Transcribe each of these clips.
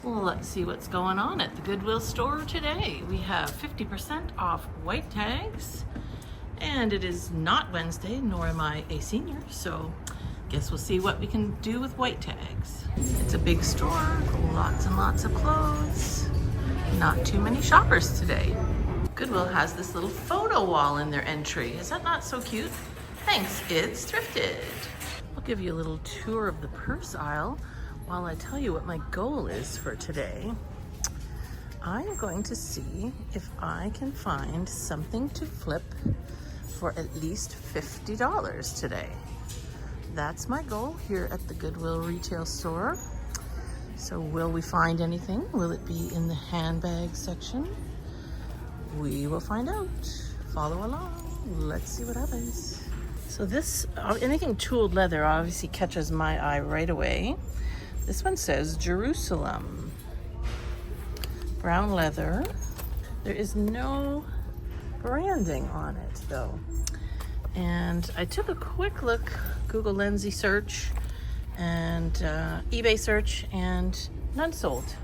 Well, let's see what's going on at the Goodwill store today. We have 50% off white tags, and it is not Wednesday, nor am I a senior, so guess we'll see what we can do with white tags. It's a big store, lots and lots of clothes, not too many shoppers today. Goodwill has this little photo wall in their entry. Is that not so cute? Thanks, it's thrifted. I'll give you a little tour of the purse aisle while I tell you what my goal is for today. I'm going to see if I can find something to flip for at least $50 today. That's my goal here at the Goodwill retail store. So will we find anything? Will it be in the handbag section? We will find out. Follow along. Let's see what happens. So this, anything tooled leather obviously catches my eye right away. This one says Jerusalem. Brown leather. There is no branding on it though. And I took a quick look, Google Lensy search and eBay search, and none sold.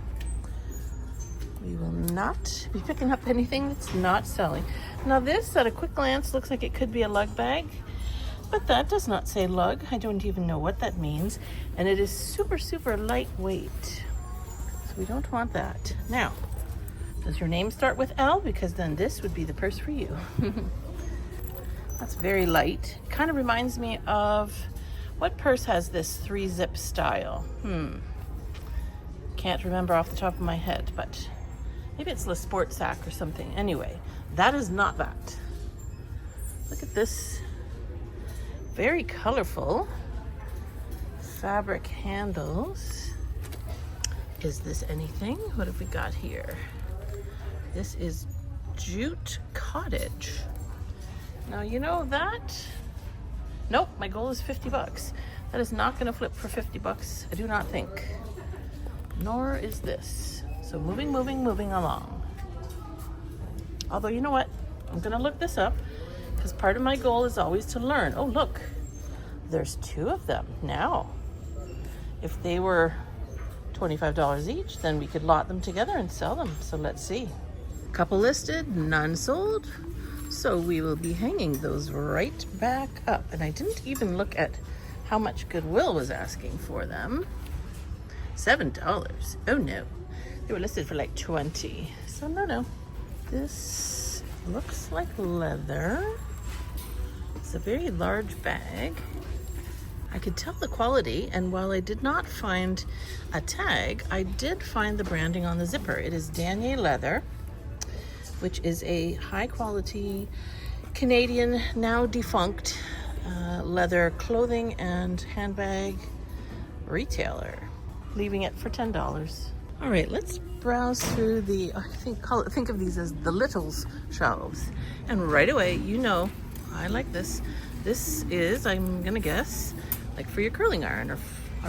We will not be picking up anything that's not selling. Now this, at a quick glance, looks like it could be a lug bag, but that does not say lug. I don't even know what that means. And it is super, super lightweight. So we don't want that. Now, does your name start with L? Because then this would be the purse for you. That's very light. Kind of reminds me of, what purse has this 3-zip style? Can't remember off the top of my head, but maybe it's Le Sport Sac or something. Anyway, that is not that. Look at this. Very colorful fabric handles. Is this anything? What have we got here? This is Jute Cottage. Now, you know that? Nope, my goal is $50. That is not gonna flip for $50, I do not think. Nor is this. So moving along. Although, you know what? I'm gonna look this up, because part of my goal is always to learn. Oh, look, there's 2 of them now. If they were $25 each, then we could lot them together and sell them. So let's see. Couple listed, none sold. So we will be hanging those right back up. And I didn't even look at how much Goodwill was asking for them. $7. Oh no. They were listed for like 20. So no. This looks like leather. It's a very large bag. I could tell the quality, and while I did not find a tag, I did find the branding on the zipper. It is Danier leather, which is a high quality Canadian, now defunct, leather clothing and handbag retailer, leaving it for $10. All right, let's browse through the, think of these as the littles shelves. And right away, you know, I like this. This is, I'm gonna guess, like for your curling iron or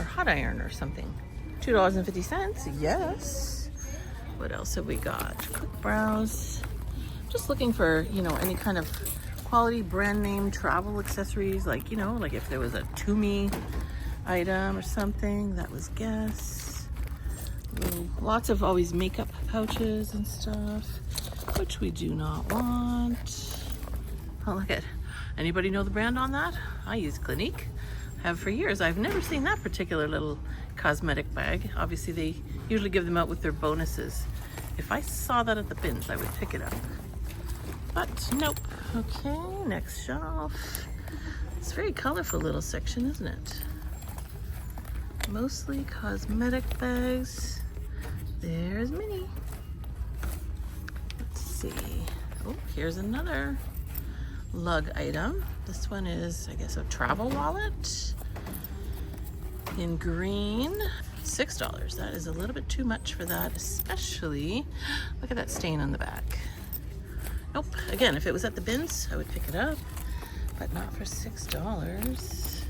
hot iron or something. $2.50, yes. What else have we got? Quick browse. Just looking for, you know, any kind of quality brand name travel accessories, like, you know, like if there was a Tumi item or something, that was guess. Lots of always makeup pouches and stuff, which we do not want. Oh, look at, anybody know the brand on that? I use Clinique, have for years. I've never seen that particular little cosmetic bag. Obviously they usually give them out with their bonuses. If I saw that at the bins, I would pick it up. But nope. Okay, next shelf. It's a very colorful little section, isn't it? Mostly cosmetic bags. There's Minnie. Let's see. Oh, here's another lug item. This one is, I guess, a travel wallet in green. $6. That is a little bit too much for that, especially, look at that stain on the back. Nope. Again, if it was at the bins, I would pick it up, but not for $6.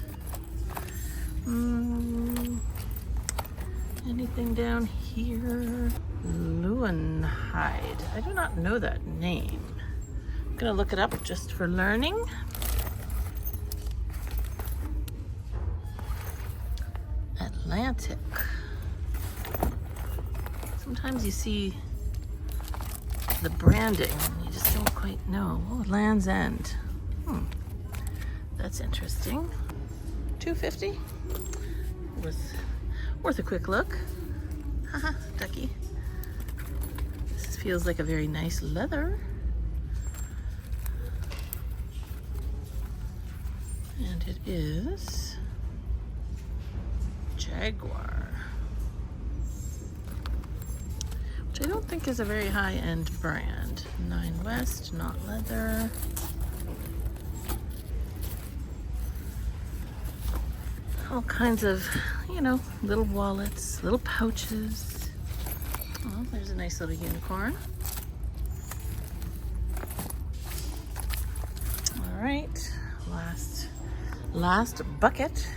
Anything down here? Leeuwenhoek. I do not know that name. I'm gonna look it up just for learning. Atlantic. Sometimes you see the branding and you just don't quite know. Oh, Land's End. That's interesting. $2.50. Worth a quick look. Haha, ducky. This feels like a very nice leather. And it is Jaguar, which I don't think is a very high-end brand. 9 West, not leather. All kinds of, you know, little wallets, little pouches. Oh, there's a nice little unicorn. All right, last bucket.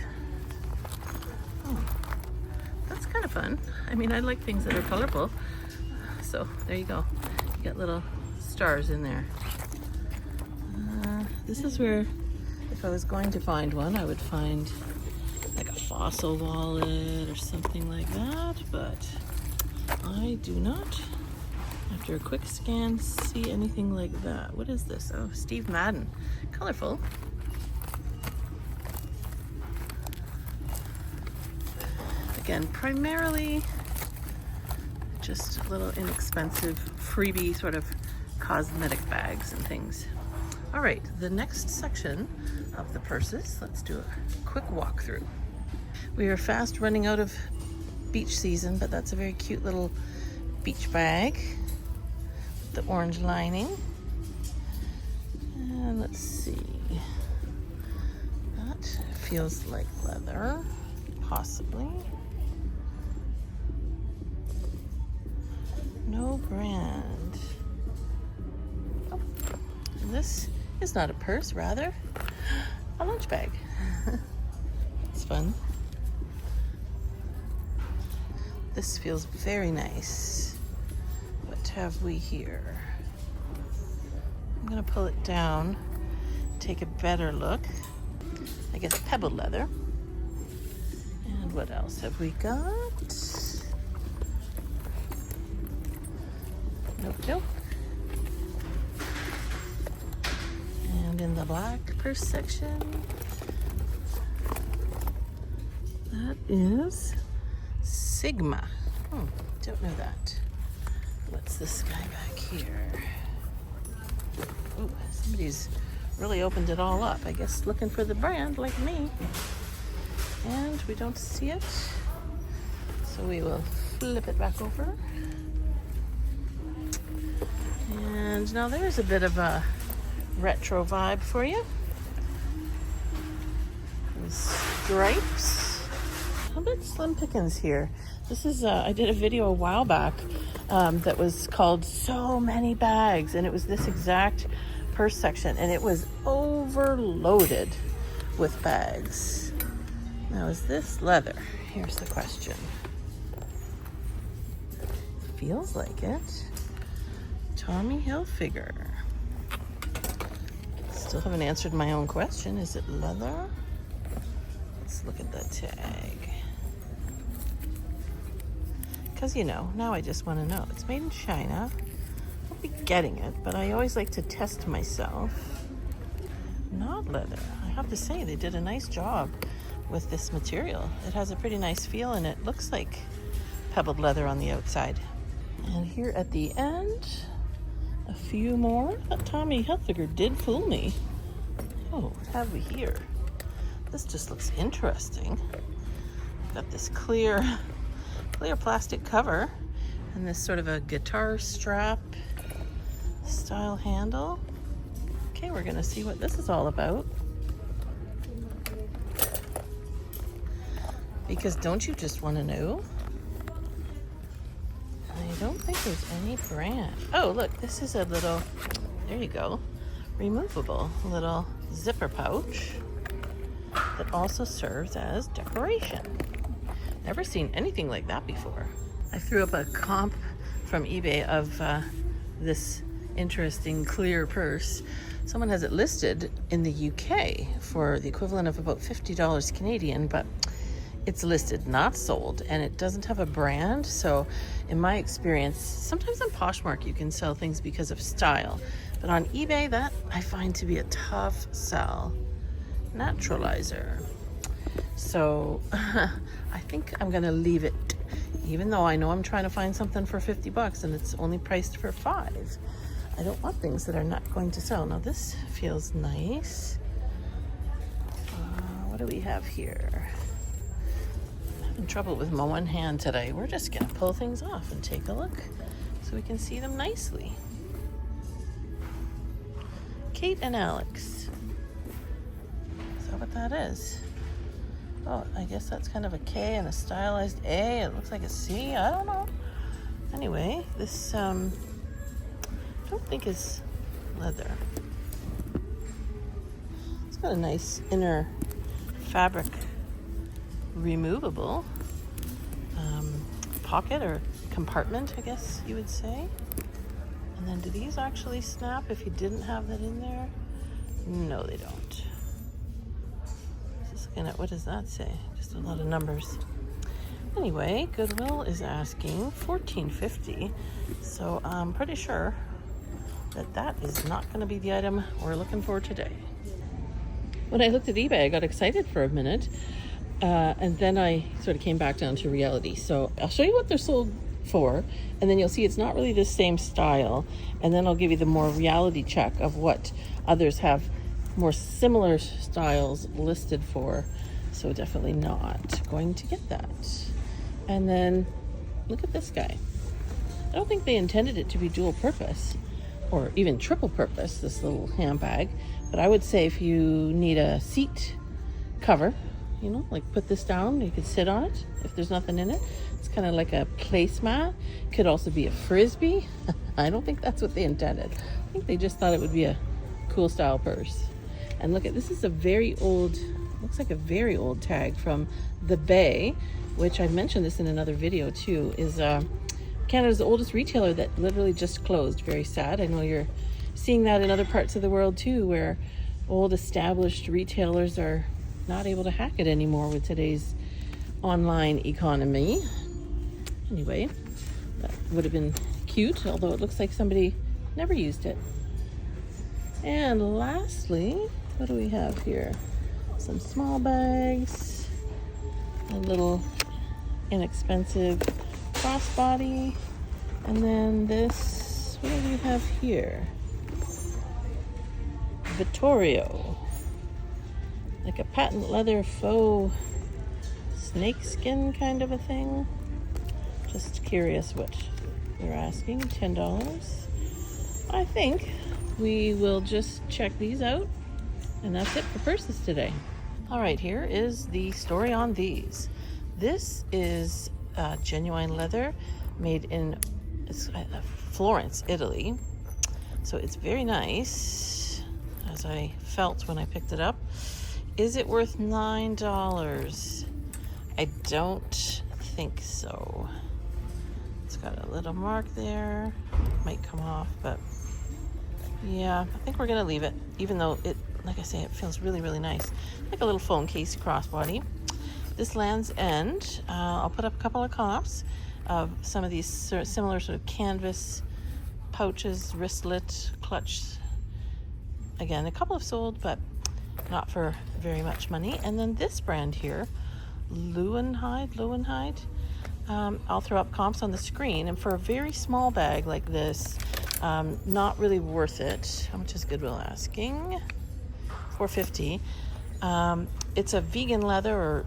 Oh, that's kind of fun. I mean, I like things that are colorful. So there you go. You got little stars in there. This is where, if I was going to find one, I would find like a fossil wallet or something like that, but I do not, after a quick scan, see anything like that. What is this? Oh, Steve Madden. Colorful. Again, primarily just little inexpensive freebie sort of cosmetic bags and things. All right, the next section of the purses, let's do a quick walkthrough. We are fast running out of beach season, but that's a very cute little beach bag with the orange lining. And let's see, that feels like leather, possibly. No brand. Oh, and this is not a purse, rather a lunch bag. It's fun. This feels very nice. What have we here? I'm gonna pull it down, take a better look. I guess pebbled leather. And what else have we got? Nope. And in the black purse section, that is Sigma. Don't know that. What's this guy back here? Ooh, somebody's really opened it all up. I guess looking for the brand like me. And we don't see it. So we will flip it back over. And now there's a bit of a retro vibe for you. With stripes. A bit slim pickings here. This is, I did a video a while back that was called So Many Bags, and it was this exact purse section, and it was overloaded with bags. Now, is this leather? Here's the question. Feels like it. Tommy Hilfiger. Still haven't answered my own question. Is it leather? Let's look at the tag. Because, you know, now I just want to know. It's made in China. I'll be getting it, but I always like to test myself. Not leather. I have to say, they did a nice job with this material. It has a pretty nice feel, and it looks like pebbled leather on the outside. And here at the end, a few more. That Tommy Hilfiger did fool me. Oh, what have we here? This just looks interesting. Got this clear plastic cover and this sort of a guitar strap style handle. Okay, we're gonna see what this is all about. Because don't you just want to know? I don't think there's any brand. Oh, look, this is a little, there you go, removable little zipper pouch that also serves as decoration. Never seen anything like that before. I threw up a comp from eBay of this interesting clear purse. Someone has it listed in the UK for the equivalent of about $50 Canadian, but it's listed, not sold, and it doesn't have a brand. So in my experience, sometimes on Poshmark you can sell things because of style, but on eBay, that I find to be a tough sell. Naturalizer. So I think I'm gonna leave it, even though I know I'm trying to find something for 50 bucks and it's only priced for 5. I don't want things that are not going to sell. Now this feels nice. What do we have here? I'm having trouble with my one hand today. We're just gonna pull things off and take a look so we can see them nicely. Kate and Alex. Is that what that is? Oh, I guess that's kind of a K and a stylized A. It looks like a C. I don't know. Anyway, this I don't think is leather. It's got a nice inner fabric removable pocket or compartment, I guess you would say. And then do these actually snap if you didn't have that in there? No, they don't. Just looking at, what does that say? Just a lot of numbers. Anyway, Goodwill is asking $14.50, so I'm pretty sure that that is not going to be the item we're looking for today. When I looked at eBay, I got excited for a minute, and then I sort of came back down to reality. So I'll show you what they're sold for, and then you'll see it's not really the same style, and then I'll give you the more reality check of what others have more similar styles listed for. So definitely not going to get that. And then look at this guy. I don't think they intended it to be dual purpose or even triple purpose, this little handbag, but I would say if you need a seat cover, you know, like put this down, you could sit on it if there's nothing in it. It's kind of like a placemat. Could also be a frisbee. I don't think that's what they intended. I think they just thought it would be a cool style purse. And look at, this is a very old, looks like a very old tag from the Bay, which I mentioned this in another video too, is Canada's oldest retailer that literally just closed. Very sad. I know you're seeing that in other parts of the world too, where old established retailers are not able to hack it anymore with today's online economy. Anyway, that would have been cute, although it looks like somebody never used it. And lastly, what do we have here? Some small bags, a little inexpensive crossbody, and then this, what do we have here? Vittorio, like a patent leather faux snake skin kind of a thing. Just curious what they're asking. $10. I think we will just check these out, and that's it for purses today. All right, here is the story on these. This is genuine leather made in Florence, Italy. So it's very nice, as I felt when I picked it up. Is it worth $9? I don't think so. It's got a little mark there. Might come off, but yeah, I think we're gonna leave it, even though it, like I say, it feels really, really nice. Like a little phone case crossbody. This Land's End, I'll put up a couple of comps of some of these similar sort of canvas pouches, wristlet, clutch. Again, a couple have sold, but not for very much money. And then this brand here, Lowenhide. I'll throw up comps on the screen, and for a very small bag like this, not really worth it. How much is Goodwill asking? $4.50. It's a vegan leather, or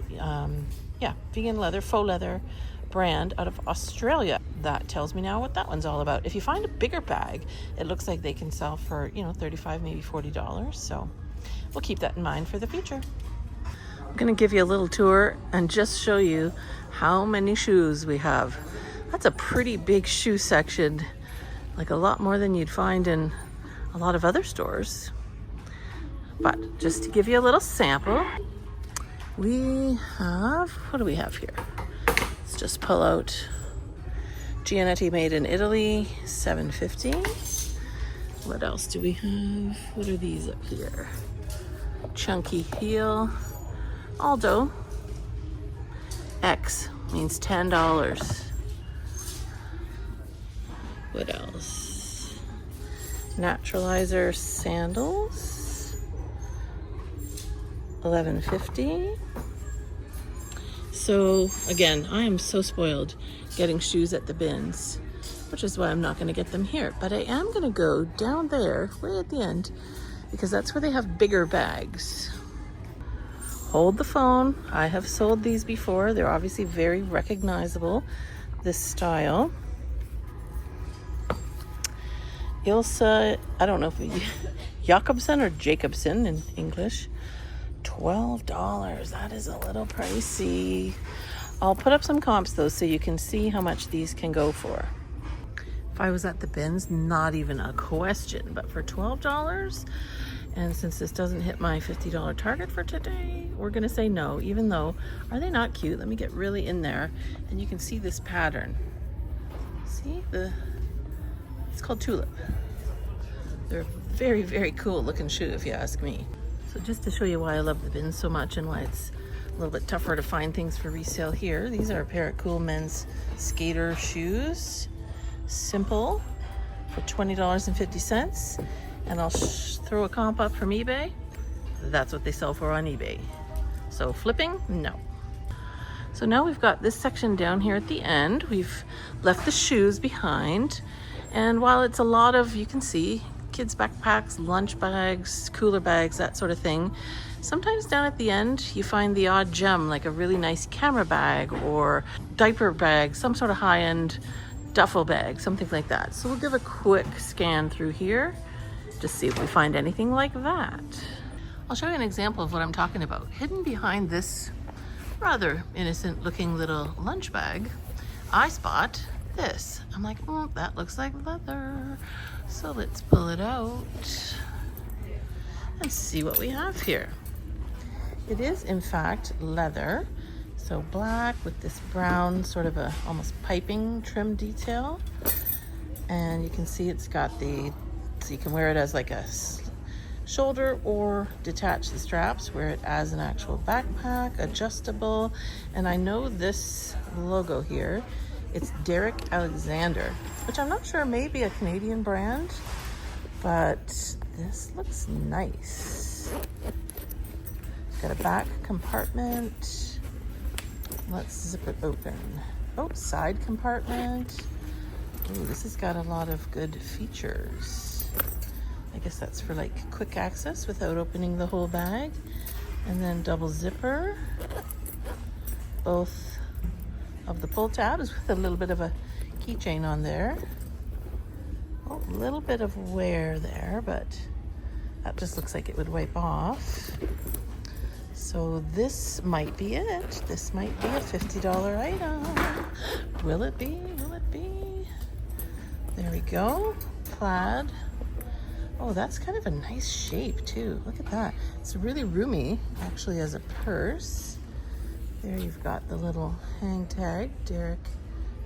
vegan leather, faux leather brand out of Australia. That tells me now what that one's all about. If you find a bigger bag, it looks like they can sell for, $35, maybe $40. So we'll keep that in mind for the future. I'm gonna give you a little tour and just show you how many shoes we have. That's a pretty big shoe section, like a lot more than you'd find in a lot of other stores. But just to give you a little sample, we have, what do we have here? Let's just pull out Giannetti made in Italy, $7.50. What else do we have? What are these up here? Chunky heel, Aldo, X means $10. What else? Naturalizer sandals, $11.50. So again, I am so spoiled getting shoes at the bins, which is why I'm not going to get them here. But I am going to go down there, way at the end, because that's where they have bigger bags. Hold the phone. I have sold these before. They're obviously very recognizable, this style. Ilse, I don't know if we, Jakobsen or Jacobsen in English. $12. That is a little pricey. I'll put up some comps though so you can see how much these can go for. If I was at the bins, not even a question, but for $12, and since this doesn't hit my $50 target for today, we're gonna say no, even though, are they not cute? Let me get really in there and you can see this pattern. See it's called Tulip. They're very, very cool looking shoe if you ask me. So just to show you why I love the bins so much and why it's a little bit tougher to find things for resale here. These are a pair of cool men's skater shoes. Simple for $20.50. And I'll throw a comp up from eBay. That's what they sell for on eBay. So flipping, no. So now we've got this section down here at the end. We've left the shoes behind. And while it's a lot of, you can see, kids' backpacks, lunch bags, cooler bags, that sort of thing, sometimes down at the end you find the odd gem, like a really nice camera bag or diaper bag, some sort of high-end duffel bag, something like that. So we'll give a quick scan through here, just see if we find anything like that. I'll show you an example of what I'm talking about. Hidden behind this rather innocent looking little lunch bag, I spot this. I'm like, that looks like leather. So let's pull it out and see what we have here. It is in fact leather. So black with this brown sort of a almost piping trim detail. And you can see it's got so you can wear it as like a shoulder or detach the straps, wear it as an actual backpack, adjustable. And I know this logo here, it's Derek Alexander, which I'm not sure, maybe a Canadian brand, but this looks nice. It's got a back compartment. Let's zip it open. Oh, side compartment. Ooh, this has got a lot of good features. I guess that's for like quick access without opening the whole bag. And then double zipper. Both of the pull tabs with a little bit of a keychain on there. Oh, a little bit of wear there, but that just looks like it would wipe off. So this might be it. This might be a $50 item. Will it be? Will it be? There we go. Plaid. Oh, that's kind of a nice shape too. Look at that. It's really roomy actually as a purse. There you've got the little hang tag, Derek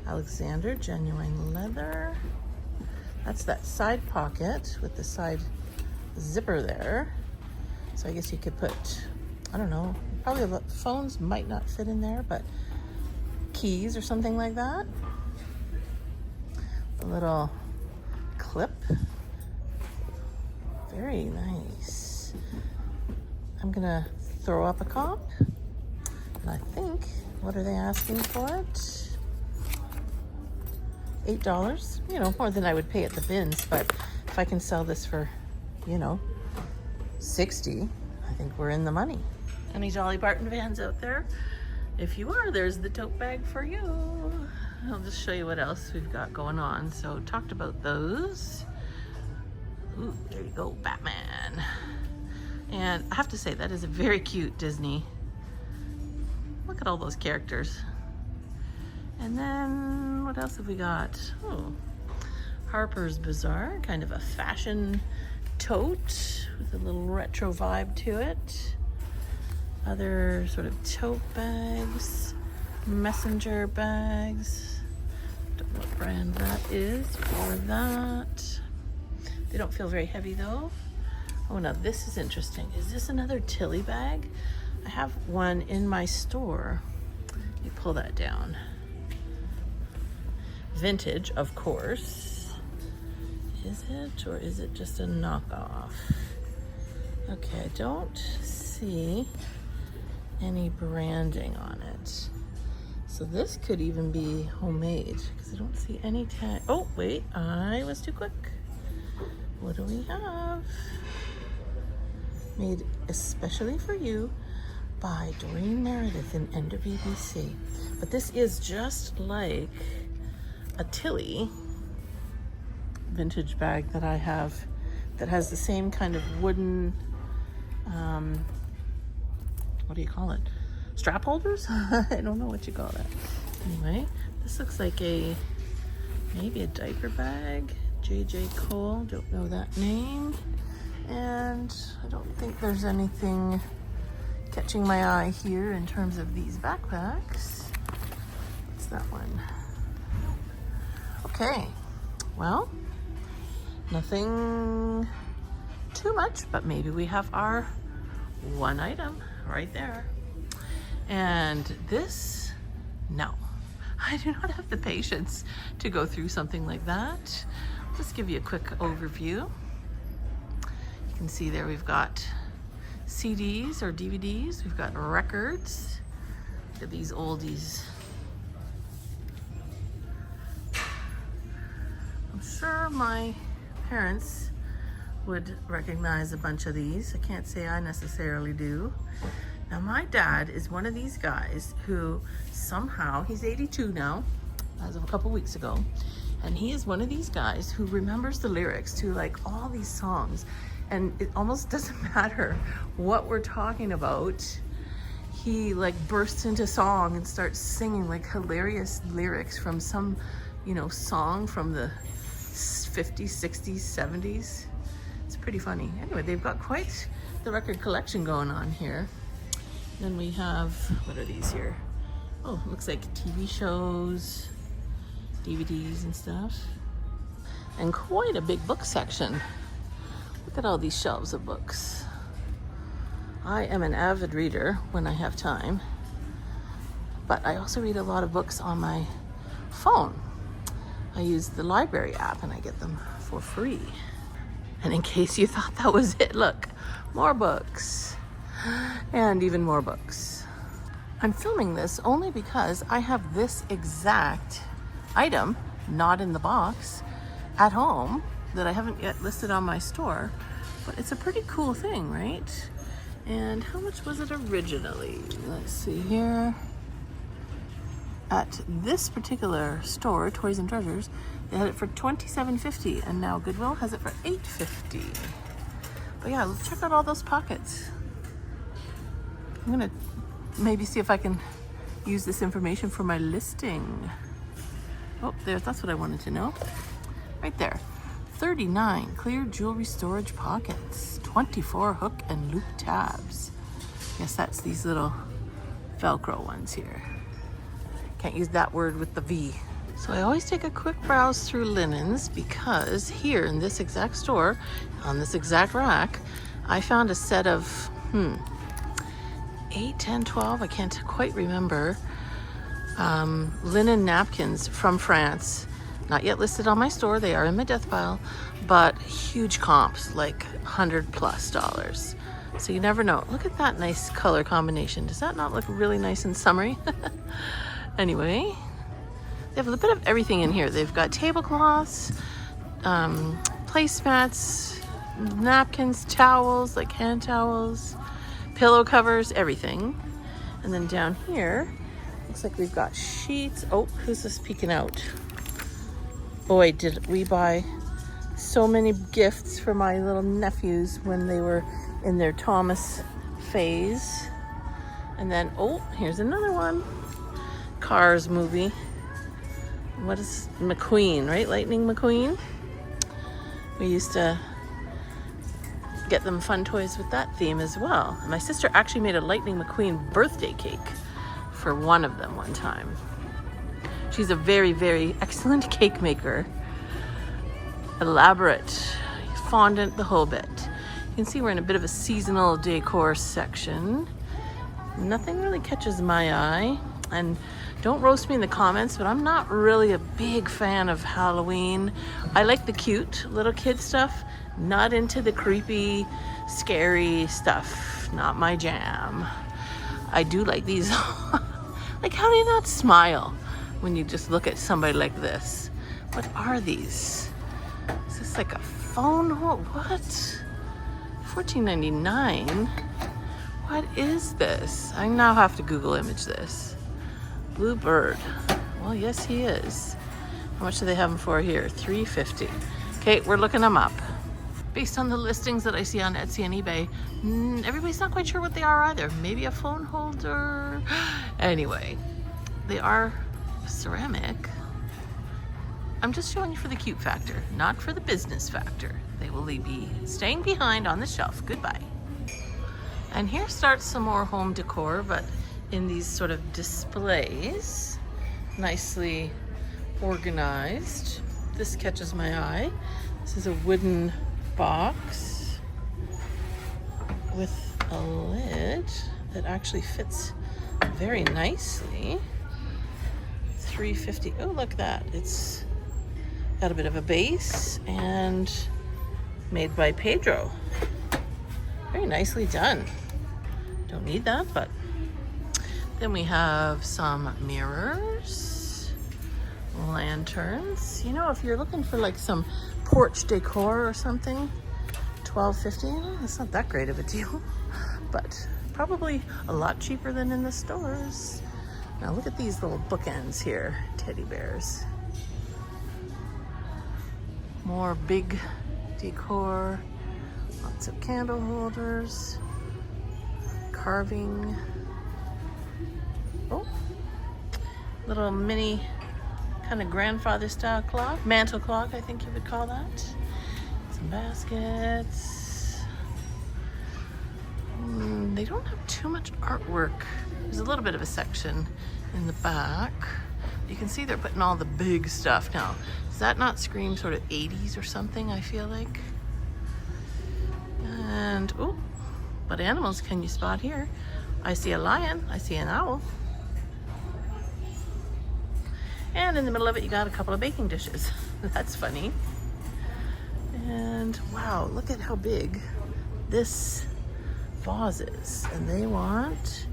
Alexander, genuine leather. That's that side pocket with the side zipper there. So I guess you could put, I don't know, probably the phones might not fit in there, but keys or something like that. A little clip. Very nice. I'm gonna throw up a comp. And I think, what are they asking for it? $8, you know, more than I would pay at the bins, but if I can sell this for, you know, $60, I think we're in the money. Any Jolly Barton fans out there? If you are, there's the tote bag for you. I'll just show you what else we've got going on. So talked about those. Ooh, there you go, Batman. And I have to say, that is a very cute Disney. Look at all those characters. And then what else have we got? Oh, Harper's Bazaar, kind of a fashion tote with a little retro vibe to it. Other sort of tote bags, messenger bags. Don't know what brand that is for that. They don't feel very heavy though. Oh, now this is interesting. Is this another Tilly bag? I have one in my store You pull that down. Vintage, of course. Is it, or is it just a knockoff? Okay, I don't see any branding on it. So this could even be homemade because I don't see any tag. Oh, wait, I was too quick. What do we have? Made especially for you by Doreen Meredith in Enderby, BC. But this is just like a Tilly vintage bag that I have that has the same kind of wooden, what do you call it? Strap holders? I don't know what you call that. Anyway, this looks like maybe a diaper bag. J.J. Cole, don't know that name. And I don't think there's anything catching my eye here in terms of these backpacks. What's that one? Okay, well, nothing too much, but maybe we have our one item right there. And this, no, I do not have the patience to go through something like that. I'll just give you a quick overview. You can see there we've got CDs or DVDs, we've got records. Look at these oldies. I'm sure my parents would recognize a bunch of these. I can't say I necessarily do. Now my dad is one of these guys who somehow, he's 82 now, as of a couple weeks ago, and he is one of these guys who remembers the lyrics to like all these songs, and it almost doesn't matter what we're talking about. He like bursts into song and starts singing like hilarious lyrics from some, you know, song from the 50s, 60s, 70s. It's pretty funny. Anyway, they've got quite the record collection going on here. Then we have, what are these here? Oh, looks like TV shows, DVDs and stuff. And quite a big book section. Look at all these shelves of books. I am an avid reader when I have time, but I also read a lot of books on my phone. I use the library app and I get them for free. And in case you thought that was it, look, more books and even more books. I'm filming this only because I have this exact item, not in the box, at home that I haven't yet listed on my store, but it's a pretty cool thing, right? And how much was it originally? Let's see here. At this particular store, Toys and Treasures, they had it for $27.50, and now Goodwill has it for $8.50. But yeah, let's check out all those pockets. I'm gonna maybe see if I can use this information for my listing. Oh, that's what I wanted to know. Right there. 39 clear jewelry storage pockets, 24 hook and loop tabs. Yes, that's these little Velcro ones here. Can't use that word with the V. So I always take a quick browse through linens because here in this exact store, on this exact rack, I found a set of 8, 10, 12, I can't quite remember, linen napkins from France. Not yet listed on my store, they are in my death pile, but huge comps, like $100+. So you never know. Look at that nice color combination. Does that not look really nice and summery? Anyway, they have a bit of everything in here. They've got tablecloths, placemats, napkins, towels, like hand towels, pillow covers, everything. And then down here, looks like we've got sheets. Oh, who's this peeking out? Boy, did we buy so many gifts for my little nephews when they were in their Thomas phase. And then, oh, here's another one. Cars movie. What is McQueen, right? Lightning McQueen. We used to get them fun toys with that theme as well. And my sister actually made a Lightning McQueen birthday cake for one of them one time. She's a very, very excellent cake maker. Elaborate, fondant, the whole bit. You can see we're in a bit of a seasonal decor section. Nothing really catches my eye. And don't roast me in the comments, but I'm not really a big fan of Halloween. I like the cute little kid stuff, not into the creepy, scary stuff. Not my jam. I do like these. Like, how do you not smile when you just look at somebody like this? What are these? Is this like a phone hold? What? $14.99? What is this? I now have to Google image this. Blue bird. Well, yes, he is. How much do they have them for here? $3.50. Okay, we're looking them up. Based on the listings that I see on Etsy and eBay, everybody's not quite sure what they are either. Maybe a phone holder. Anyway, they are ceramic. I'm just showing you for the cute factor, not for the business factor. They will be staying behind on the shelf. Goodbye. And here starts some more home decor, but in these sort of displays, nicely organized. This catches my eye. This is a wooden box with a lid that actually fits very nicely. $3.50. Oh, look at that. It's got a bit of a base and made by Pedro. Very nicely done. Don't need that, but then we have some mirrors, lanterns. You know, if you're looking for like some porch decor or something, $12.50. That's not that great of a deal, but probably a lot cheaper than in the stores. Now look at these little bookends here, teddy bears. More big decor, lots of candle holders, carving. Oh, little mini kind of grandfather style clock, mantle clock, I think you would call that. Some baskets. They don't have too much artwork. There's a little bit of a section in the back. You can see they're putting all the big stuff now. Does that not scream sort of 80s or something, I feel like? And, oh, what animals can you spot here? I see a lion, I see an owl. And in the middle of it, you got a couple of baking dishes. That's funny. And wow, look at how big this vase is. And they want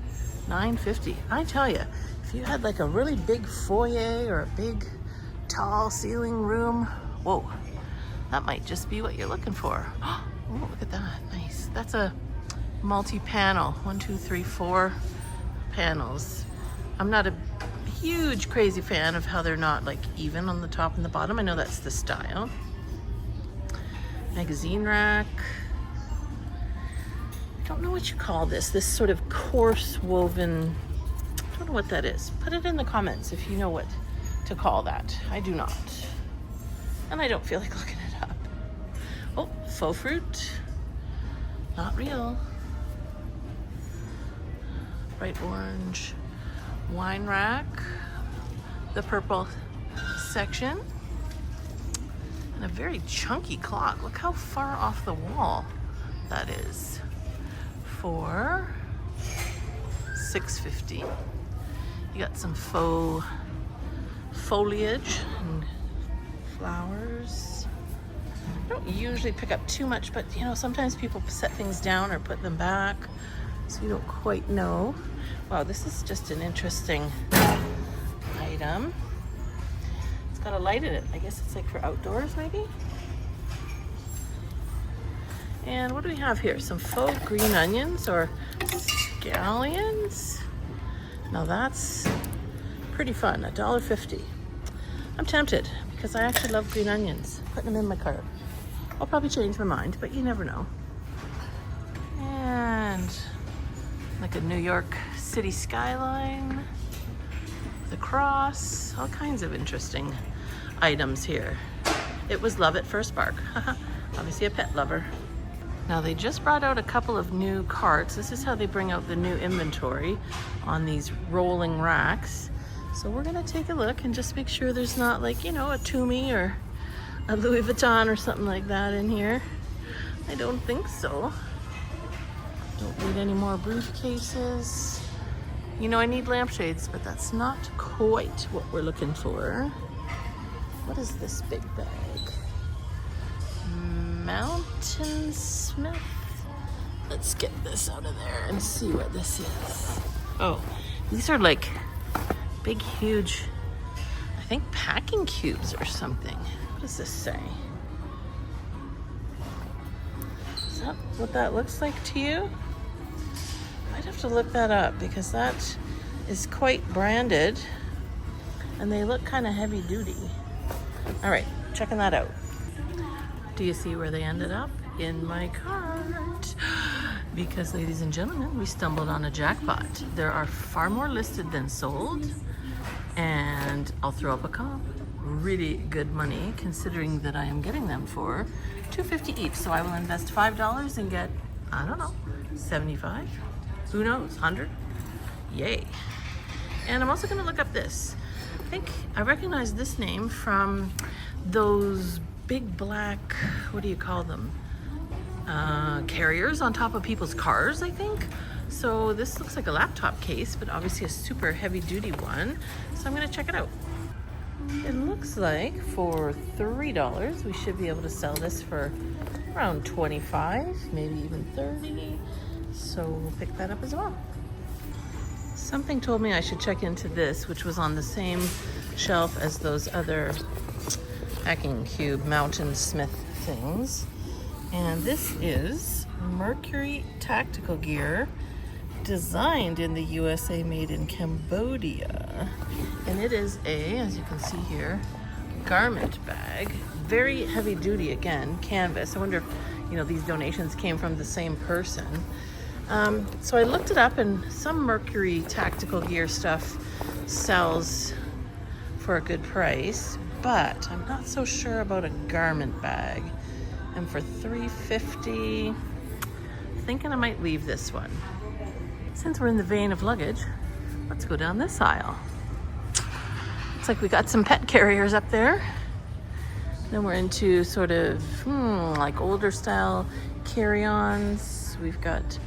$9.50. I tell you, if you had like a really big foyer or a big tall ceiling room, whoa, that might just be what you're looking for. Oh, look at that, nice. That's a multi-panel, 1, 2, 3, 4 panels. I'm not a huge crazy fan of how they're not like even on the top and the bottom. I know that's the style. Magazine rack. I don't know what you call this sort of coarse woven, I don't know what that is. Put it in the comments if you know what to call that. I do not. And I don't feel like looking it up. Oh, faux fruit. Not real. Bright orange wine rack. The purple section. And a very chunky clock. Look how far off the wall that is. For $6.50. You got some faux foliage and flowers. I don't usually pick up too much, but you know, sometimes people set things down or put them back, so you don't quite know. Wow, this is just an interesting item. It's got a light in it. I guess it's like for outdoors, maybe. And what do we have here? Some faux green onions or scallions. Now that's pretty fun, $1.50. I'm tempted because I actually love green onions. Putting them in my cart. I'll probably change my mind, but you never know. And like a New York City skyline, the cross, all kinds of interesting items here. It was love at first spark. Obviously a pet lover. Now they just brought out a couple of new carts. This is how they bring out the new inventory on these rolling racks. So we're gonna take a look and just make sure there's not like, you know, a Tumi or a Louis Vuitton or something like that in here. I don't think so. Don't need any more briefcases. You know, I need lampshades, but that's not quite what we're looking for. What is this big bag? Mountain Smith. Let's get this out of there and see what this is. Oh, these are like big, huge, I think packing cubes or something. What does this say? Is that what that looks like to you? I'd have to look that up because that is quite branded and they look kind of heavy duty. All right, checking that out. Do you see where they ended up? In my cart. Because, ladies and gentlemen, we stumbled on a jackpot. There are far more listed than sold, and I'll throw up a comp. Really good money, considering that I am getting them for $2.50 each. So I will invest $5 and get, I don't know, 75? Who knows, 100? Yay. And I'm also gonna look up this. I think I recognize this name from those big black, what do you call them? Carriers on top of people's cars, I think. So this looks like a laptop case, but obviously a super heavy duty one. So I'm gonna check it out. It looks like for $3, we should be able to sell this for around 25, maybe even 30. So we'll pick that up as well. Something told me I should check into this, which was on the same shelf as those other packing cube Mountain Smith things. And this is Mercury tactical gear, designed in the USA, made in Cambodia. And it is a, as you can see here, garment bag. Very heavy duty, again, canvas. I wonder if, you know, these donations came from the same person. So I looked it up, and some Mercury tactical gear stuff sells for a good price, but I'm not so sure about a garment bag. And for $3.50, thinking I might leave this one. Since we're in the vein of luggage, let's go down this aisle. Looks like we got some pet carriers up there. Then we're into sort of like older style carry-ons. We've got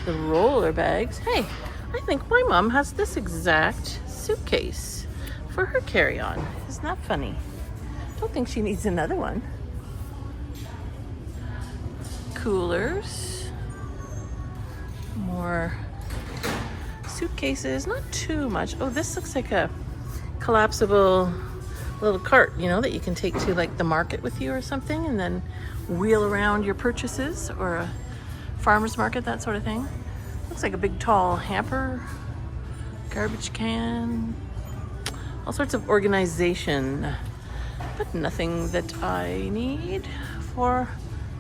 the roller bags. Hey, I think my mom has this exact suitcase for her carry-on. Isn't that funny? Don't think she needs another one. Coolers, more suitcases, not too much. Oh, this looks like a collapsible little cart, you know, that you can take to like the market with you or something, and then wheel around your purchases, or a farmer's market, that sort of thing. Looks like a big tall hamper, garbage can, all sorts of organization, but nothing that I need for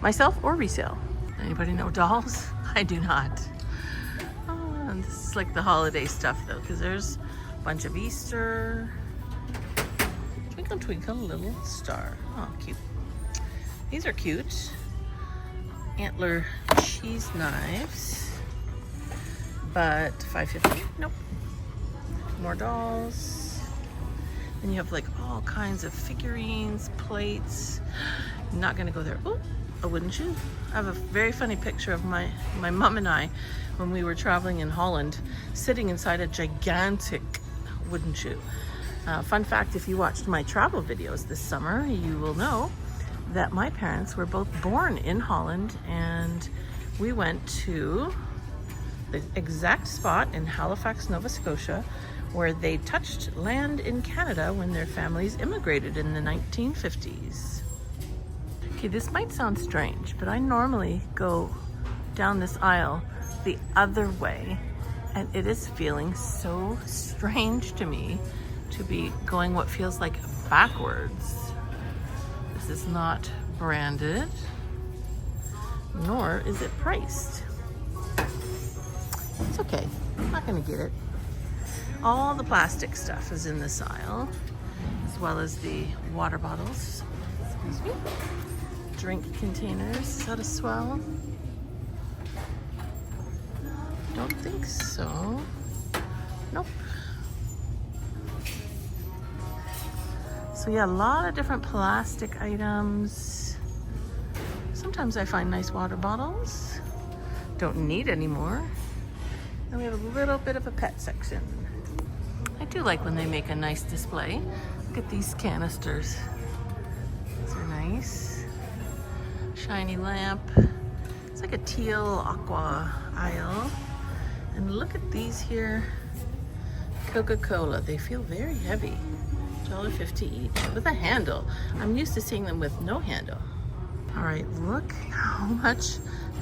myself or resale. Anybody know dolls? I do not. Oh, and this is like the holiday stuff though, because there's a bunch of Easter. Twinkle, twinkle, little star. Oh, cute. These are cute. Antler cheese knives, but $5.50. Nope. More dolls. Then you have like all kinds of figurines, plates. Not gonna go there. Oh, a wooden shoe. I have a very funny picture of my mom and I when we were traveling in Holland, sitting inside a gigantic wooden shoe. Fun fact, if you watched my travel videos this summer, you will know that my parents were both born in Holland, and we went to the exact spot in Halifax, Nova Scotia, where they touched land in Canada when their families immigrated in the 1950s. Okay, this might sound strange, but I normally go down this aisle the other way, and it is feeling so strange to me to be going what feels like backwards. This is not branded, nor is it priced. It's okay, I'm not gonna get it. All the plastic stuff is in this aisle, as well as the water bottles. Excuse me. Drink containers. Is that a Swell? Don't think so. Nope. So yeah, a lot of different plastic items. Sometimes I find nice water bottles. Don't need any more. And we have a little bit of a pet section. I do like when they make a nice display. Look at these canisters. These are nice. Shiny lamp. It's like a teal aqua aisle. And look at these here. Coca-Cola. They feel very heavy. $1.50 each with a handle. I'm used to seeing them with no handle. All right, look how much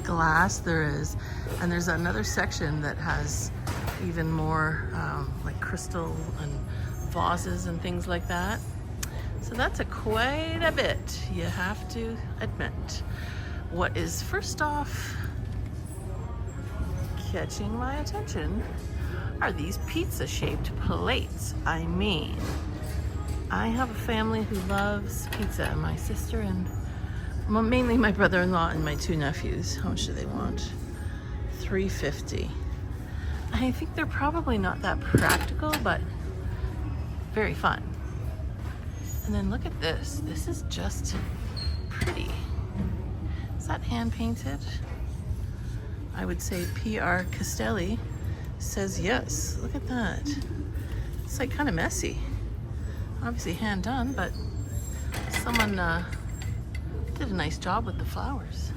glass there is. And there's another section that has even more like crystal and vases and things like that. So that's quite a bit, you have to admit. What is first off catching my attention are these pizza-shaped plates. I mean, I have a family who loves pizza. My sister and mainly my brother-in-law and my two nephews. How much do they want? $3.50. I think they're probably not that practical, but very fun. And then look at this. This is just pretty. Is that hand painted? I would say P.R. Castelli says yes. Look at that. It's like kind of messy. Obviously hand done, but someone did a nice job with the flowers.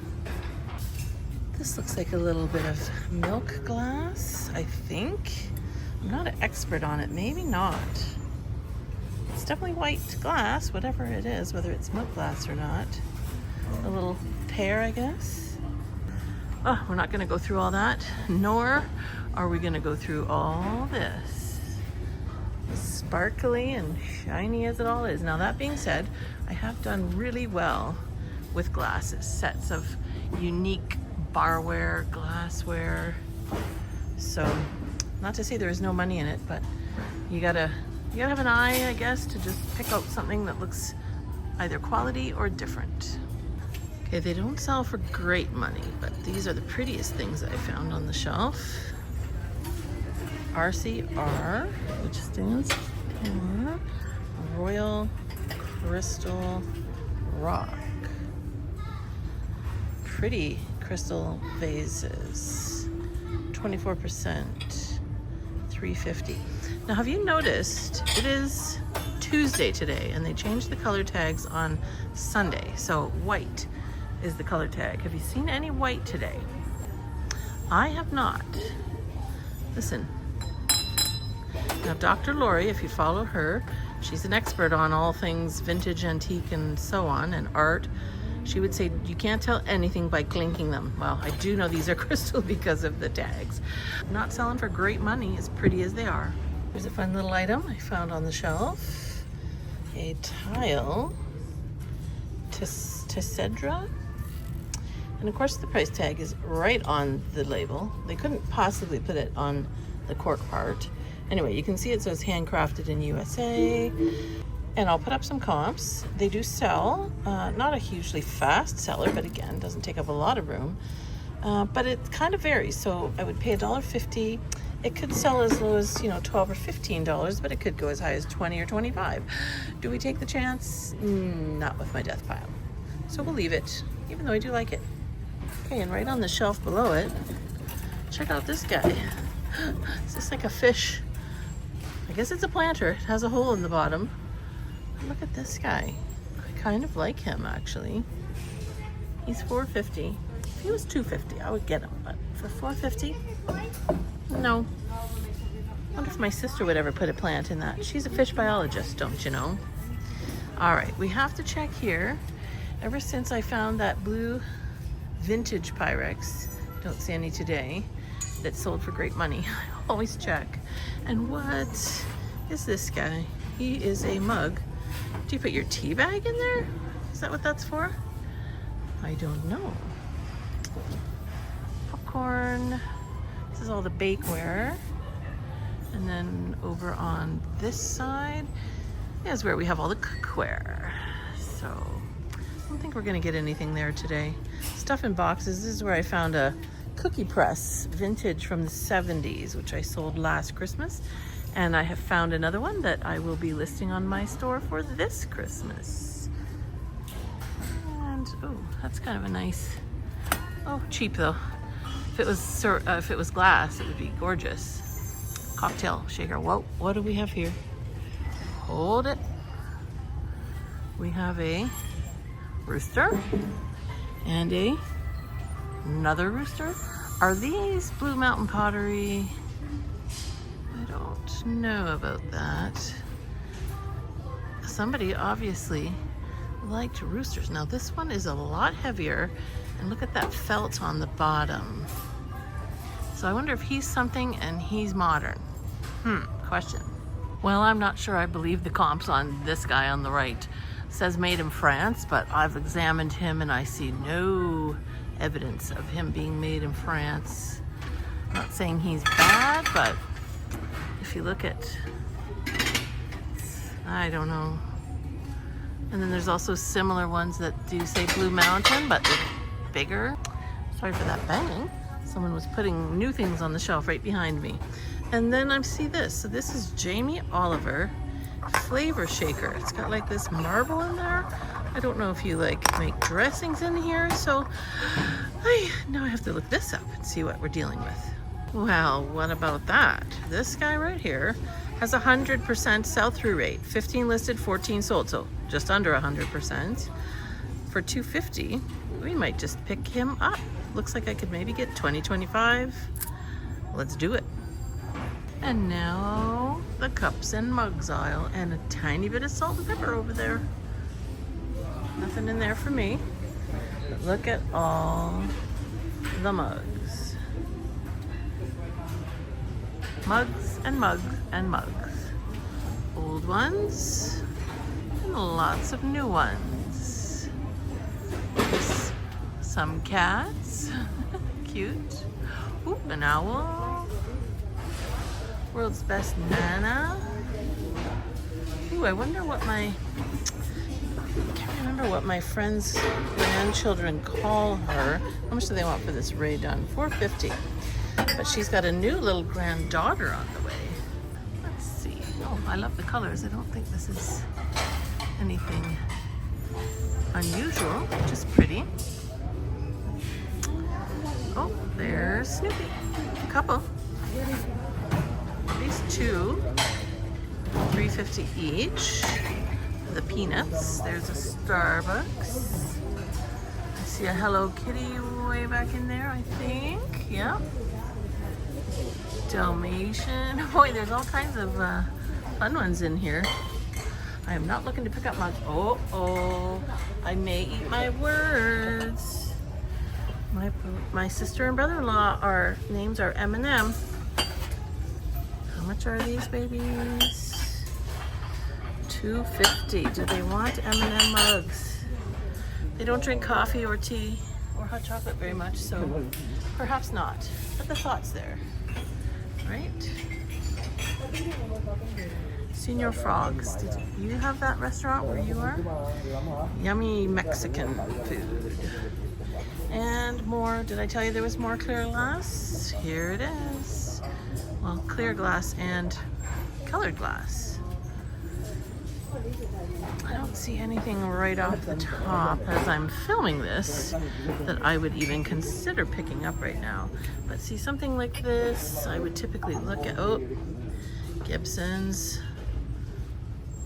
This looks like a little bit of milk glass, I think. I'm not an expert on it, maybe not. It's definitely white glass, whatever it is, whether it's milk glass or not. A little pear, I guess. Oh, we're not gonna go through all that, nor are we gonna go through all this. Sparkly and shiny as it all is. Now that being said, I have done really well with glasses, sets of unique barware, glassware. So, not to say there is no money in it, but you gotta have an eye, I guess, to just pick out something that looks either quality or different. Okay, they don't sell for great money, but these are the prettiest things that I found on the shelf. RCR, which stands for Royal Crystal Rock. Pretty crystal vases, 24%, $3.50. Now, have you noticed it is Tuesday today and they changed the color tags on Sunday? So white is the color tag. Have you seen any white today? I have not. Listen. Now, Dr. Lori, if you follow her, she's an expert on all things vintage, antique, and so on, and art. She would say you can't tell anything by clinking them. Well, I do know these are crystal because of the tags. Not selling for great money, as pretty as they are. Here's a fun little item I found on the shelf. A tile, Tessedra. And of course the price tag is right on the label. They couldn't possibly put it on the cork part. Anyway, you can see it says handcrafted in USA. And I'll put up some comps. They do sell, not a hugely fast seller, but again, doesn't take up a lot of room. But it kind of varies. So I would pay $1.50. It could sell as low as, $12 or $15, but it could go as high as $20 or $25. Do we take the chance? Not with my death pile. So we'll leave it, even though I do like it. Okay, and right on the shelf below it, check out this guy. Is this like a fish? I guess it's a planter. It has a hole in the bottom. Look at this guy. I kind of like him, actually. He's $4.50. If he was $2.50, I would get him, but for $4.50, no. I wonder if my sister would ever put a plant in that. She's a fish biologist, don't you know? All right, we have to check here. Ever since I found that blue vintage Pyrex, don't see any today, that sold for great money, I always check. And what is this guy? He is a mug. Do you put your tea bag in there? Is that what that's for? I don't know. Popcorn. This is all the bakeware. And then over on this side is where we have all the cookware. So I don't think we're gonna get anything there today. Stuff in boxes. This is where I found a cookie press, vintage from the 70s, which I sold last Christmas. And I have found another one that I will be listing on my store for this Christmas. And, oh, that's kind of a nice, oh, cheap though. If it was glass, it would be gorgeous. Cocktail shaker. Whoa, what do we have here? Hold it. We have a rooster and another rooster. Are these Blue Mountain Pottery? I don't know about that. Somebody obviously liked roosters. Now this one is a lot heavier, and look at that felt on the bottom. So I wonder if he's something and he's modern. Question. Well, I'm not sure I believe the comps on this guy on the right. It says made in France, but I've examined him and I see no evidence of him being made in France. I'm not saying he's bad, but if you look at, I don't know. And then there's also similar ones that do say Blue Mountain, but they're bigger. Sorry for that banging. Someone was putting new things on the shelf right behind me. And then I see this. So this is Jamie Oliver flavor shaker. It's got like this marble in there. I don't know if you like make dressings in here. So now I have to look this up and see what we're dealing with. Well, what about that? This guy right here has 100% sell-through rate. 15 listed, 14 sold. So just under 100%. For $250, we might just pick him up. Looks like I could maybe get 20, 25. Let's do it. And now the cups and mugs aisle, and a tiny bit of salt and pepper over there. Nothing in there for me. But look at all the mugs. Mugs and mugs and mugs. Old ones and lots of new ones. There's some cats. Cute. Ooh, an owl. World's best Nana. Ooh, I wonder what I can't remember what my friend's grandchildren call her. How much do they want for this Ray Dunn? $4.50. But she's got a new little granddaughter on the way. Let's see. Oh, I love the colors. I don't think this is anything unusual, just pretty. Oh, there's Snoopy. A couple. These two, $3.50 each. The peanuts. There's a Starbucks. I see a Hello Kitty way back in there, I think. Yeah. Dalmatian. Boy, there's all kinds of fun ones in here. I am not looking to pick up mugs. Oh, I may eat my words. My sister and brother-in-law names are M&M. How much are these babies? $2.50. Do they want M&M mugs? They don't drink coffee or tea or hot chocolate very much, so perhaps not. But the thought's there, right? Senior Frogs. Did you have that restaurant where you are? Yummy Mexican food. And more. Did I tell you there was more clear glass? Here it is. Well, clear glass and colored glass. I don't see anything right off the top as I'm filming this that I would even consider picking up right now. But see, something like this, I would typically look at. Oh, Gibson's,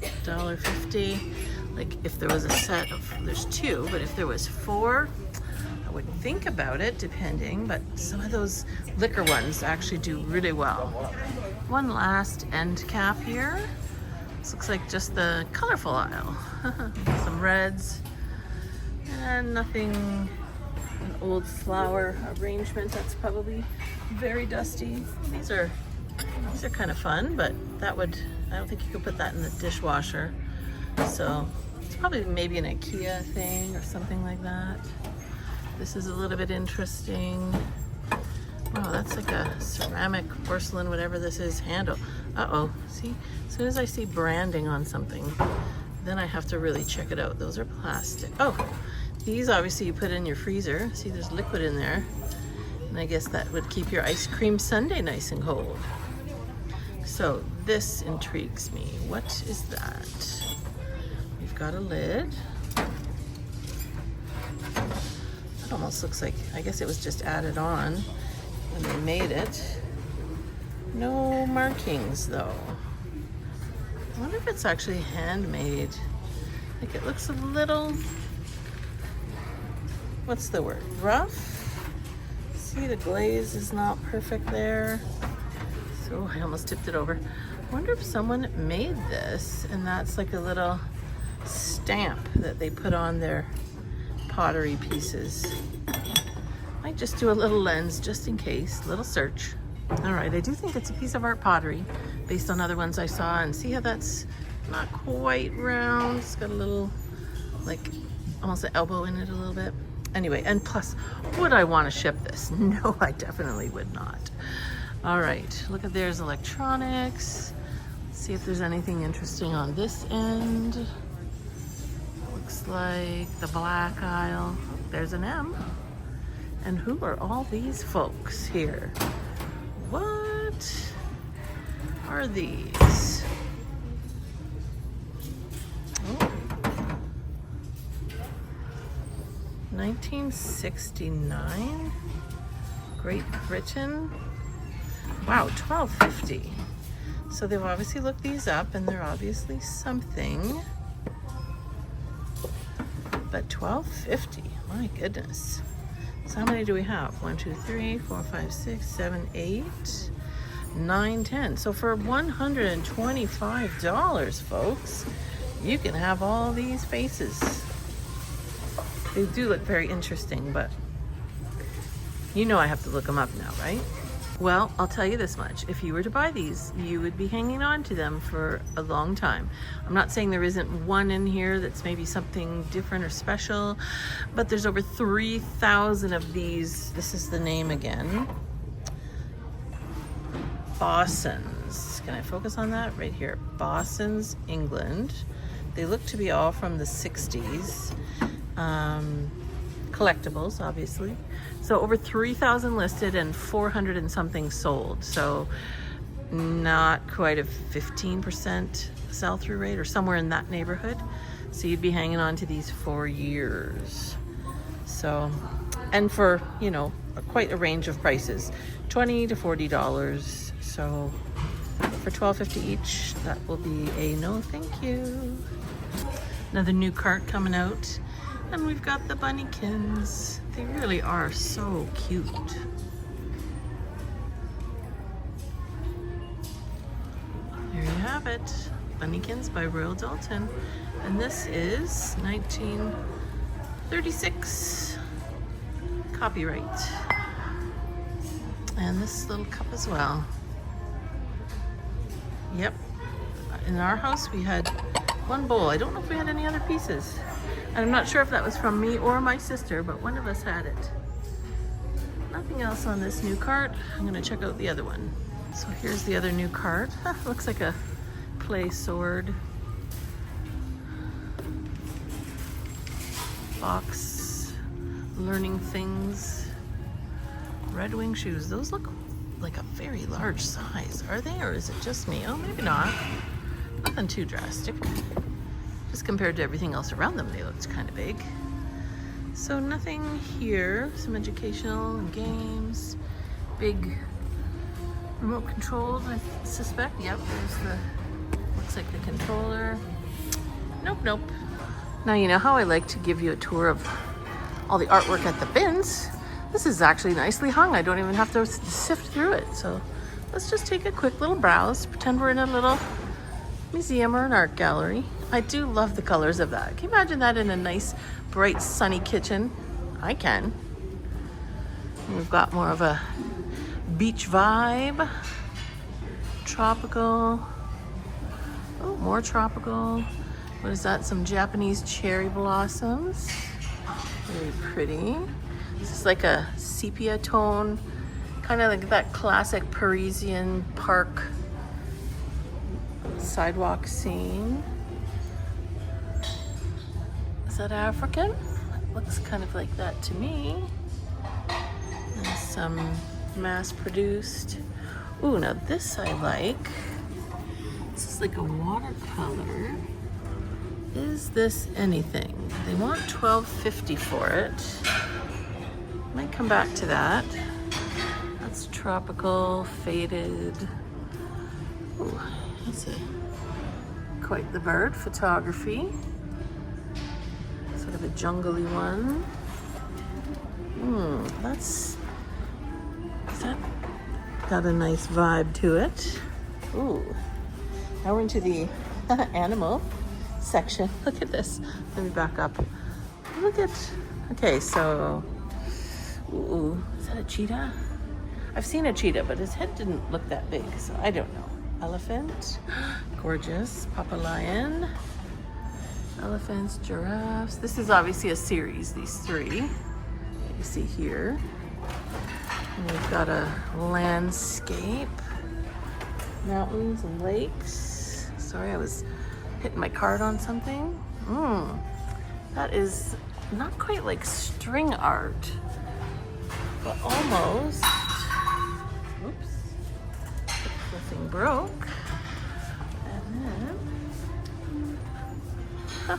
$1.50. Like if there was a set of, there's two, but if there was four, I would think about it depending, but some of those liquor ones actually do really well. One last end cap here. This looks like just the colorful aisle. Some reds and nothing, an old flower arrangement that's probably very dusty. These are kind of fun, but I don't think you could put that in the dishwasher. So it's probably maybe an IKEA thing or something like that. This is a little bit interesting. Oh, that's like a ceramic, porcelain, whatever this is, handle. Uh-oh, see? As soon as I see branding on something, then I have to really check it out. Those are plastic. Oh, these obviously you put in your freezer. See, there's liquid in there. And I guess that would keep your ice cream sundae nice and cold. So this intrigues me. What is that? We've got a lid. It almost looks like, I guess it was just added on. when they made it. No markings though. I wonder if it's actually handmade. Like it looks a little, what's the word? Rough? See, the glaze is not perfect there. So I almost tipped it over. I wonder if someone made this and that's like a little stamp that they put on their pottery pieces. Might just do a little lens just in case, little search. All right, I do think it's a piece of art pottery based on other ones I saw, and see how that's not quite round. It's got a little, like, almost an elbow in it a little bit. Anyway, and plus, would I want to ship this? No, I definitely would not. All right, look at there's electronics. Let's see if there's anything interesting on this end. Looks like the black aisle. There's an M. And who are all these folks here? What are these? Oh. 1969, Great Britain. Wow, $12.50. So they've obviously looked these up and they're obviously something. But $12.50, my goodness. So how many do we have? 1, 2, 3, 4, 5, 6, 7, 8, 9, 10. So for $125, folks, you can have all these faces. They do look very interesting, but you know I have to look them up now, right? Well, I'll tell you this much. If you were to buy these, you would be hanging on to them for a long time. I'm not saying there isn't one in here that's maybe something different or special, but there's over 3,000 of these. This is the name again. Bossons. Can I focus on that? Right here. Bossons, England. They look to be all from the 60s. Collectibles, obviously. So over 3,000 listed and 400 and something sold. So not quite a 15% sell-through rate or somewhere in that neighborhood. So you'd be hanging on to these for years. So, and for, you know, quite a range of prices, $20 to $40. So for $12.50 each, that will be a no thank you. Another new cart coming out. And we've got the bunnykins. They really are so cute. There you have it. Bunnykins by Royal Dalton. And this is 1936 copyright. And this little cup as well. Yep. In our house we had one bowl. I don't know if we had any other pieces. And I'm not sure if that was from me or my sister, but one of us had it. Nothing else on this new cart. I'm gonna check out the other one. So here's the other new cart. Looks like a clay sword. Box, learning things. Red Wing shoes. Those look like a very large size. Are they, or is it just me? Oh, maybe not. Nothing too drastic. Just compared to everything else around them, they looked kind of big. So nothing here. Some educational and games. Big remote controlled, I suspect. Yep, there's the, looks like the controller. Nope, nope. Now you know how I like to give you a tour of all the artwork at the bins. This is actually nicely hung. I don't even have to sift through it. So let's just take a quick little browse. Pretend we're in a little museum or an art gallery. I do love the colors of that. Can you imagine that in a nice, bright, sunny kitchen? I can. And we've got more of a beach vibe. Tropical. Oh, more tropical. What is that? Some Japanese cherry blossoms. Very pretty. This is like a sepia tone, kind of like that classic Parisian park sidewalk scene. Is that African? It looks kind of like that to me. And some mass-produced. Ooh, now this I like. This is like a watercolor. Is this anything? They want $12.50 for it. Might come back to that. That's tropical, faded. Ooh, that's quite the bird. Photography. Sort of a jungly one. That's that got a nice vibe to it. Ooh. Now we're into the animal section. Look at this. Let me back up. Look at. Okay, so. Ooh, is that a cheetah? I've seen a cheetah, but his head didn't look that big, so I don't know. Elephant. Gorgeous. Papa lion. Elephants, giraffes. This is obviously a series, these three that you see here. And we've got a landscape. Mountains and lakes. Sorry, I was hitting my card on something. That is not quite like string art, but almost. Oops. Nothing broke. And then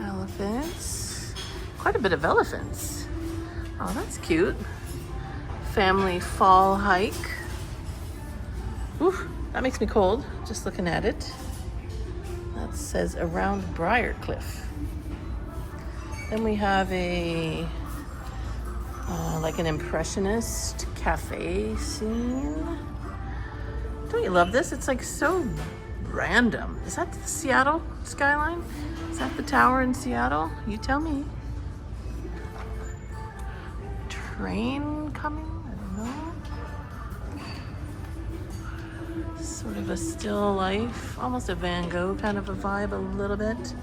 elephants. Quite a bit of elephants. Oh, that's cute. Family fall hike. Ooh, that makes me cold just looking at it. That says around Briarcliff. Then we have a like an impressionist cafe scene. Don't you love this? It's like so random. Is that the Seattle skyline? Is that the tower in Seattle? You tell me. Train coming? I don't know. Sort of a still life, almost a Van Gogh kind of a vibe a little bit.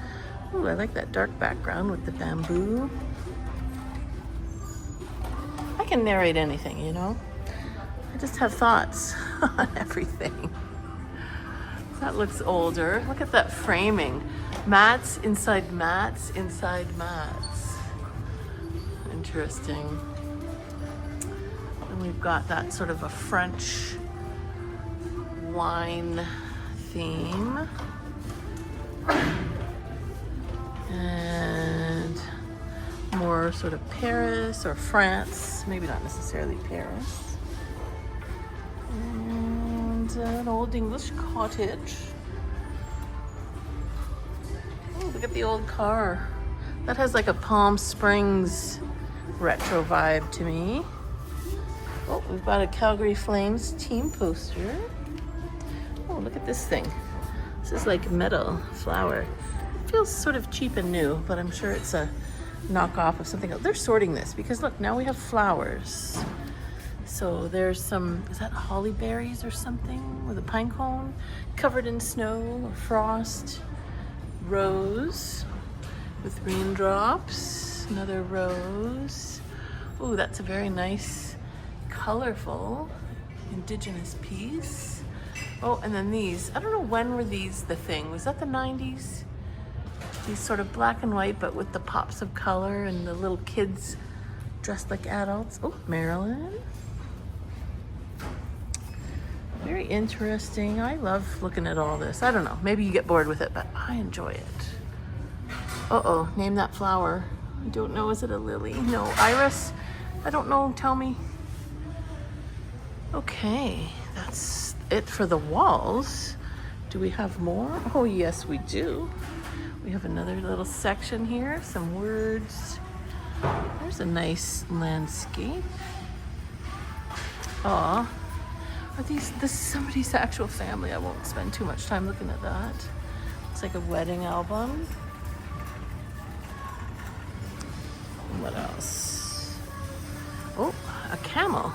Ooh, I like that dark background with the bamboo. I can narrate anything, you know? I just have thoughts on everything. That looks older. Look at that framing. Mats inside mats inside mats. Interesting. And we've got that sort of a French wine theme. And more sort of Paris or France, maybe not necessarily Paris. And an old English cottage. Oh, look at the old car. That has like a Palm Springs retro vibe to me. Oh, we've got a Calgary Flames team poster. Oh, look at this thing. This is like metal flower. It feels sort of cheap and new, but I'm sure it's a knockoff of something else. They're sorting this because look, now we have flowers. So there's some, is that holly berries or something with a pine cone covered in snow or frost? Rose with raindrops, another rose. Ooh, that's a very nice, colorful, indigenous piece. Oh, and then these, I don't know when were these the thing. Was that the 90s? These sort of black and white, but with the pops of color and the little kids dressed like adults. Oh, Maryland. Very interesting. I love looking at all this. I don't know, maybe you get bored with it, but I enjoy it. Uh-oh, name that flower. I don't know, is it a lily? No, iris? I don't know, tell me. Okay, that's it for the walls. Do we have more? Oh, yes, we do. We have another little section here, some words. There's a nice landscape. Aw, are this is somebody's actual family. I won't spend too much time looking at that. It's like a wedding album. What else? Oh, a camel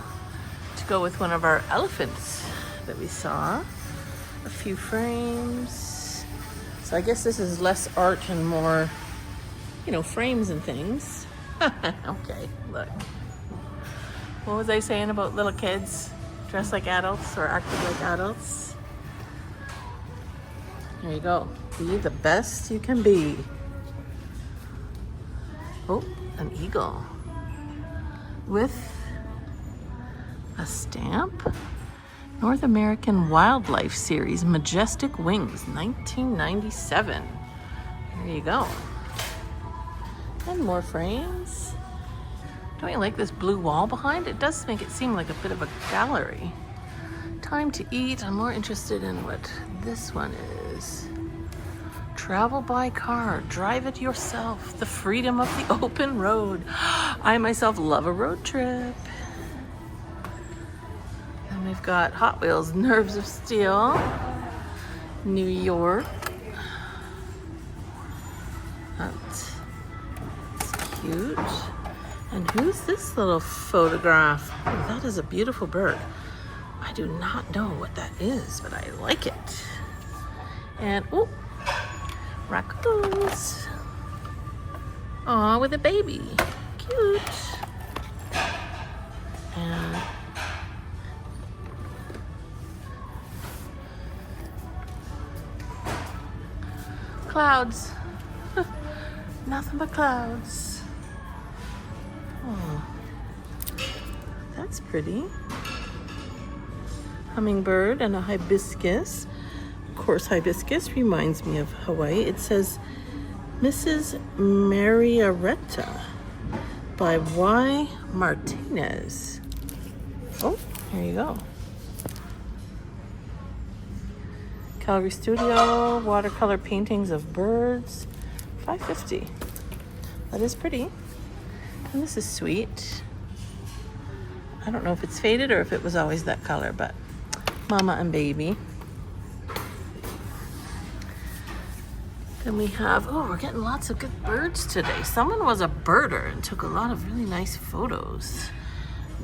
to go with one of our elephants that we saw. A few frames. So I guess this is less art and more, you know, frames and things. Okay, look. What was I saying about little kids dressed like adults or acting like adults? There you go. Be the best you can be. Oh, an eagle with a stamp. North American Wildlife Series, Majestic Wings, 1997. There you go. And more frames. Don't you like this blue wall behind? It does make it seem like a bit of a gallery. Time to eat. I'm more interested in what this one is. Travel by car. Drive it yourself. The freedom of the open road. I myself love a road trip. And we've got Hot Wheels Nerves of Steel. New York. That's cute. And who's this little photograph? Oh, that is a beautiful bird. I do not know what that is, but I like it. And, oh, raccoons. Aw, with a baby. Cute. And clouds. Nothing but clouds. Oh, that's pretty. Hummingbird and a hibiscus. Of course, hibiscus reminds me of Hawaii. It says Mrs. Mariaretta by Y. Martinez. Oh, here you go. Calgary Studio, watercolor paintings of birds, $5.50. That is pretty. And this is sweet. I don't know if it's faded or if it was always that color, but mama and baby. Then we have, oh, we're getting lots of good birds today. Someone was a birder and took a lot of really nice photos.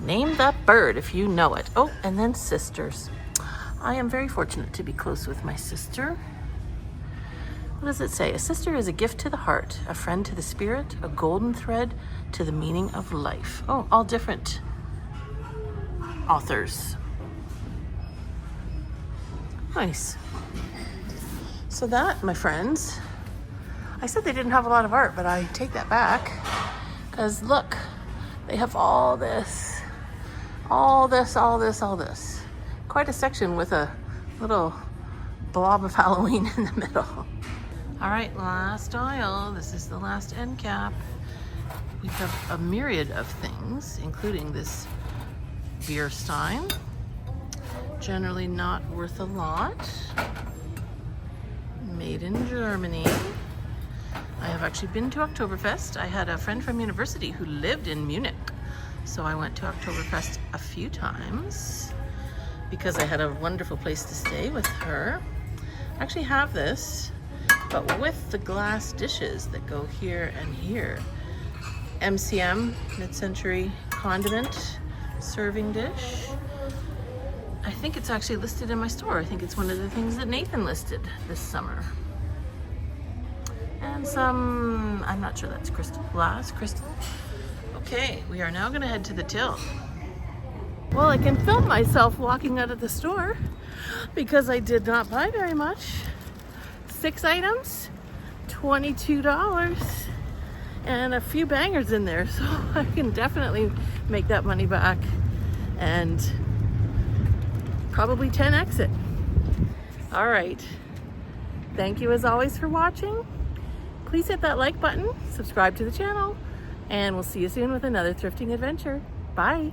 Name that bird if you know it. Oh, and then sisters. I am very fortunate to be close with my sister. What does it say? A sister is a gift to the heart, a friend to the spirit, a golden thread to the meaning of life. Oh, all different authors. Nice. So that, my friends, I said they didn't have a lot of art, but I take that back. Because look, they have all this. Quite a section with a little blob of Halloween in the middle. All right, last aisle. This is the last end cap. We have a myriad of things, including this beer stein. Generally not worth a lot. Made in Germany. I have actually been to Oktoberfest. I had a friend from university who lived in Munich. So I went to Oktoberfest a few times because I had a wonderful place to stay with her. I actually have this, but with the glass dishes that go here and here. MCM, mid-century condiment serving dish. I think it's actually listed in my store. I think it's one of the things that Nathan listed this summer. And some, I'm not sure that's crystal glass, crystal. Okay, we are now gonna head to the till. Well, I can film myself walking out of the store because I did not buy very much. 6 items, $22, and a few bangers in there, so I can definitely make that money back and probably 10x it. All right, thank you as always for watching. Please hit that like button, subscribe to the channel, and we'll see you soon with another thrifting adventure. Bye.